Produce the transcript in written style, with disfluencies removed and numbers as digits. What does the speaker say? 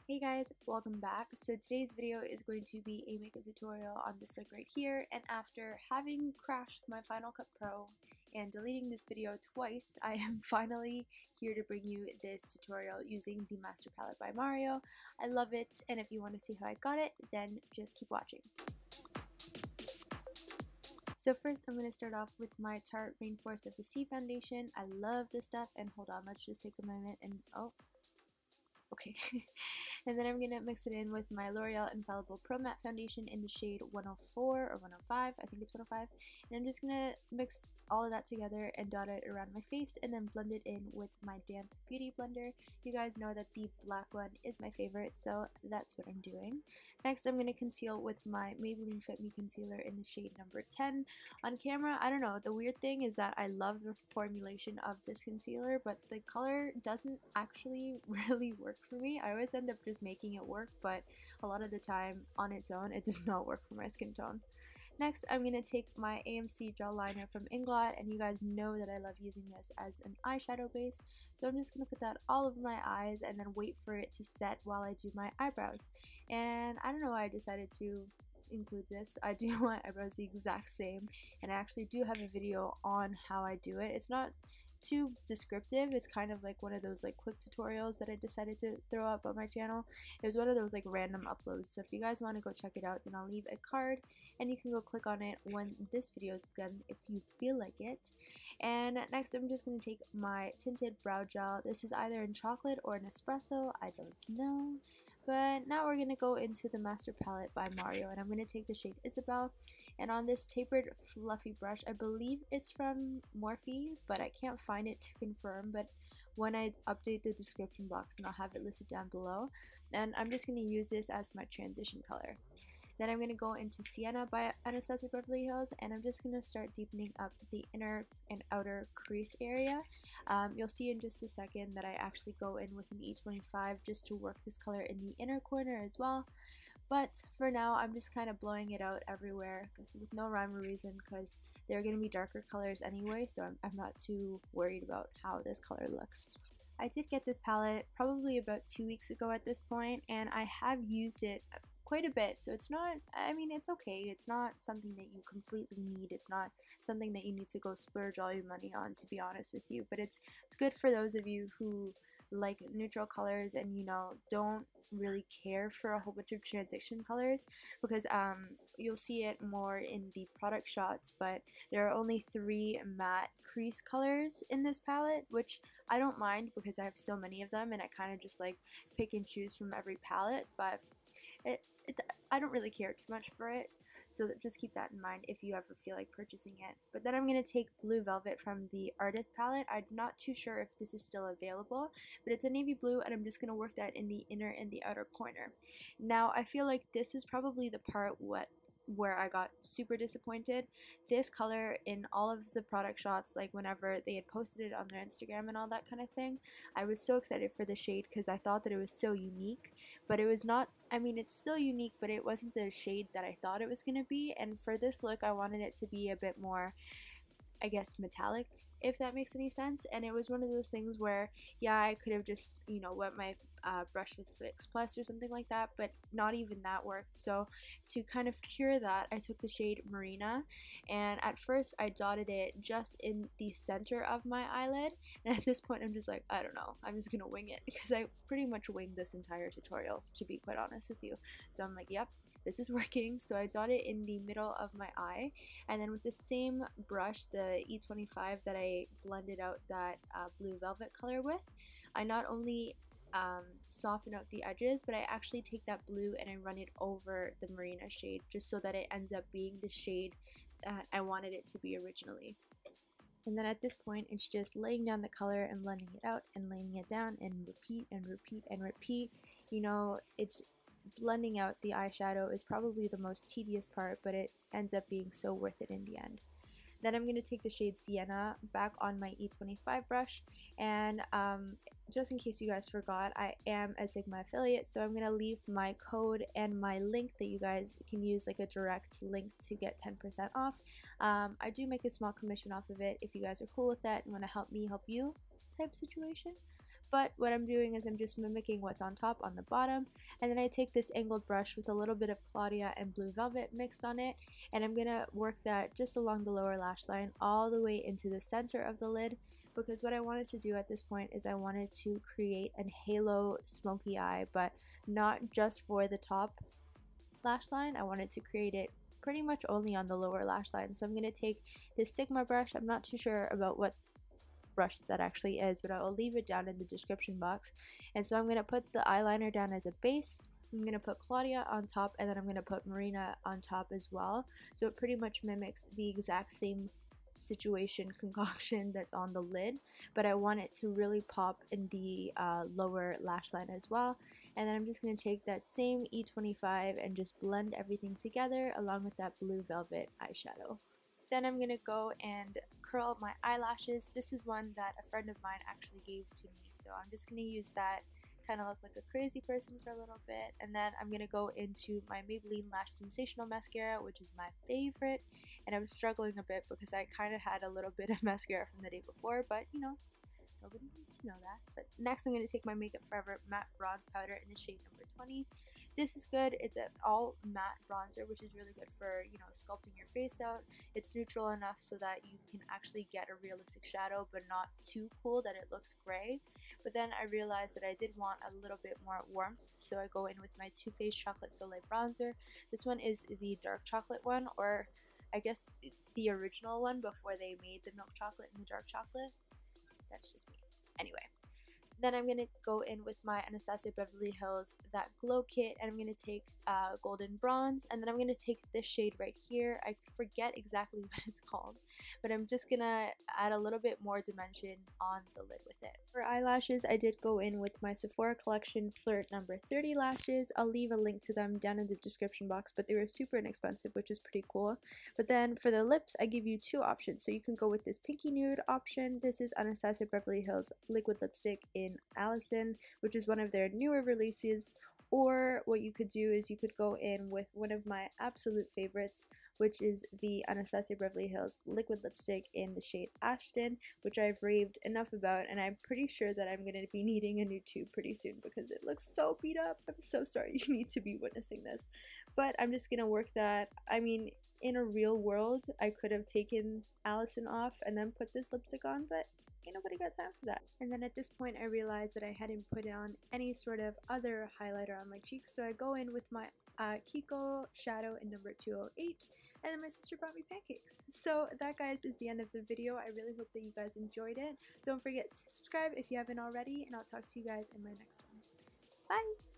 Hey guys, welcome back. So today's video is going to be a makeup tutorial on this look right here, and after having crashed my Final Cut Pro and deleting this video twice, I am finally here to bring you this tutorial using the Master Palette by Mariah. I love it, and if you want to see how I got it, then just keep watching. So first I'm going to start off with my Tarte Rainforest of the Sea foundation. I love this stuff, and hold on, let's just take a moment and okay. And then I'm going to mix it in with my L'Oreal Infallible Pro Matte Foundation in the shade 104 or 105, I think it's 105. And I'm just going to mix all of that together and dot it around my face and then blend it in with my damp beauty blender. You guys know that the black one is my favorite, so that's what I'm doing. Next, I'm going to conceal with my Maybelline Fit Me Concealer in the shade number 10. On camera, I don't know, the weird thing is that I love the formulation of this concealer, but the color doesn't actually really work for me. I always end up just making it work, but a lot of the time on its own it does not work for my skin tone. Next, I'm going to take my AMC gel liner from Inglot, and you guys know that I love using this as an eyeshadow base, so I'm just going to put that all over my eyes and then wait for it to set while I do my eyebrows. And I don't know why I decided to include this. I do my eyebrows the exact same, and I actually do have a video on how I do it. It's not too descriptive, it's kind of like one of those like quick tutorials that I decided to throw up on my channel. It was one of those like random uploads, so if you guys want to go check it out, then I'll leave a card and you can go click on it when this video is done if you feel like it. And next I'm just going to take my tinted brow gel. This is either in chocolate or an espresso, I don't know. But now we're going to go into the Master Palette by Mariah, and I'm going to take the shade Isabel, and on this tapered fluffy brush, I believe it's from Morphe, but I can't find it to confirm, but when I update the description box, and I'll have it listed down below, and I'm just going to use this as my transition color. Then I'm going to go into Sienna by Anastasia Beverly, and I'm just going to start deepening up the inner and outer crease area. You'll see in just a second that I actually go in with an E25 just to work this color in the inner corner as well. But for now, I'm just kind of blowing it out everywhere with no rhyme or reason, because they're going to be darker colors anyway, so I'm not too worried about how this color looks. I did get this palette probably about 2 weeks ago at this point, and I have used it quite a bit, so it's not, I mean, it's okay. It's not something that you completely need. It's not something that you need to go splurge all your money on, to be honest with you, but it's good for those of you who like neutral colors and, you know, don't really care for a whole bunch of transition colors, because you'll see it more in the product shots, but there are only 3 matte crease colors in this palette, which I don't mind because I have so many of them and I kind of just like pick and choose from every palette, but I don't really care too much for it, so just keep that in mind if you ever feel like purchasing it. But then I'm going to take Blue Velvet from the Artist palette. I'm not too sure if this is still available, but it's a navy blue, and I'm just going to work that in the inner and the outer corner. Now, I feel like this was probably the part where I got super disappointed. This color in all of the product shots, like whenever they had posted it on their Instagram and all that kind of thing, I was so excited for the shade because I thought that it was so unique, but it was not. I mean, it's still unique, but it wasn't the shade that I thought it was going to be, and for this look I wanted it to be a bit more, I guess, metallic, if that makes any sense. And it was one of those things where, yeah, I could have just, you know, wet my brush with Fix Plus or something like that, but not even that worked. So to kind of cure that, I took the shade Marina, and at first I dotted it just in the center of my eyelid, and at this point I'm just like, I don't know, I'm just gonna wing it, because I pretty much winged this entire tutorial, to be quite honest with you. So I'm like, yep, this is working. So I dot it in the middle of my eye, and then with the same brush, the E25 that I blended out that Blue Velvet color with, I not only soften out the edges, but I actually take that blue and I run it over the Marina shade, just so that it ends up being the shade that I wanted it to be originally. And then at this point, it's just laying down the color and blending it out and laying it down and repeat and repeat and repeat. You know, it's blending out the eyeshadow is probably the most tedious part, but it ends up being so worth it in the end. Then I'm going to take the shade Sienna back on my E25 brush, and just in case you guys forgot, I am a Sigma affiliate, so I'm going to leave my code and my link that you guys can use, like a direct link to get 10% off. I do make a small commission off of it if you guys are cool with that and want to help me help you type situation. but what I'm doing is I'm just mimicking what's on top on the bottom, and then I take this angled brush with a little bit of Claudia and Blue Velvet mixed on it, and I'm gonna work that just along the lower lash line all the way into the center of the lid, because what I wanted to do at this point is I wanted to create a halo smoky eye, but not just for the top lash line. I wanted to create it pretty much only on the lower lash line. So I'm going to take this Sigma brush. I'm not too sure about what brush that actually is, but I'll leave it down in the description box. And so I'm going to put the eyeliner down as a base. I'm going to put Claudia on top, and then I'm going to put Marina on top as well. So it pretty much mimics the exact same situation concoction that's on the lid, but I want it to really pop in the lower lash line as well. And then I'm just going to take that same E25 and just blend everything together along with that Blue Velvet eyeshadow. Then I'm going to go and curl up my eyelashes. This is one that a friend of mine actually gave to me, so I'm just going to use that, kind of look like a crazy person for a little bit. And then I'm going to go into my Maybelline Lash Sensational mascara, which is my favorite, and I was struggling a bit because I kind of had a little bit of mascara from the day before, but you know, nobody needs to know that. But next I'm going to take my Makeup Forever matte bronze powder in the shade number 20. This is good. It's an all matte bronzer, which is really good for, you know, sculpting your face out. It's neutral enough so that you can actually get a realistic shadow, but not too cool that it looks gray. But then I realized that I did want a little bit more warmth, so I go in with my Too Faced Chocolate Soleil bronzer. This one is the dark chocolate one, or I guess the original one before they made the milk chocolate and the dark chocolate. That's just me. Anyway. Then I'm going to go in with my Anastasia Beverly Hills That Glow Kit, and I'm going to take Golden Bronze, and then I'm going to take this shade right here. I forget exactly what it's called, but I'm just going to add a little bit more dimension on the lid with it. For eyelashes, I did go in with my Sephora Collection Flirt number 30 lashes. I'll leave a link to them down in the description box, but they were super inexpensive, which is pretty cool. But then for the lips, I give you two options. So you can go with this pinky nude option. This is Anastasia Beverly Hills liquid lipstick in Allison, which is one of their newer releases, or what you could do is you could go in with one of my absolute favorites, which is the Anastasia Beverly Hills liquid lipstick in the shade Ashton, which I've raved enough about, and I'm pretty sure that I'm going to be needing a new tube pretty soon because it looks so beat up. I'm so sorry you need to be witnessing this, but I'm just going to work that. I mean, in a real world, I could have taken Allison off and then put this lipstick on, but ain't nobody got time for that. And then at this point I realized that I hadn't put on any sort of other highlighter on my cheeks, so I go in with my KIKO shadow in number 208, and then my sister brought me pancakes. So that, guys, is the end of the video. I really hope that you guys enjoyed it. Don't forget to subscribe if you haven't already, and I'll talk to you guys in my next one. Bye!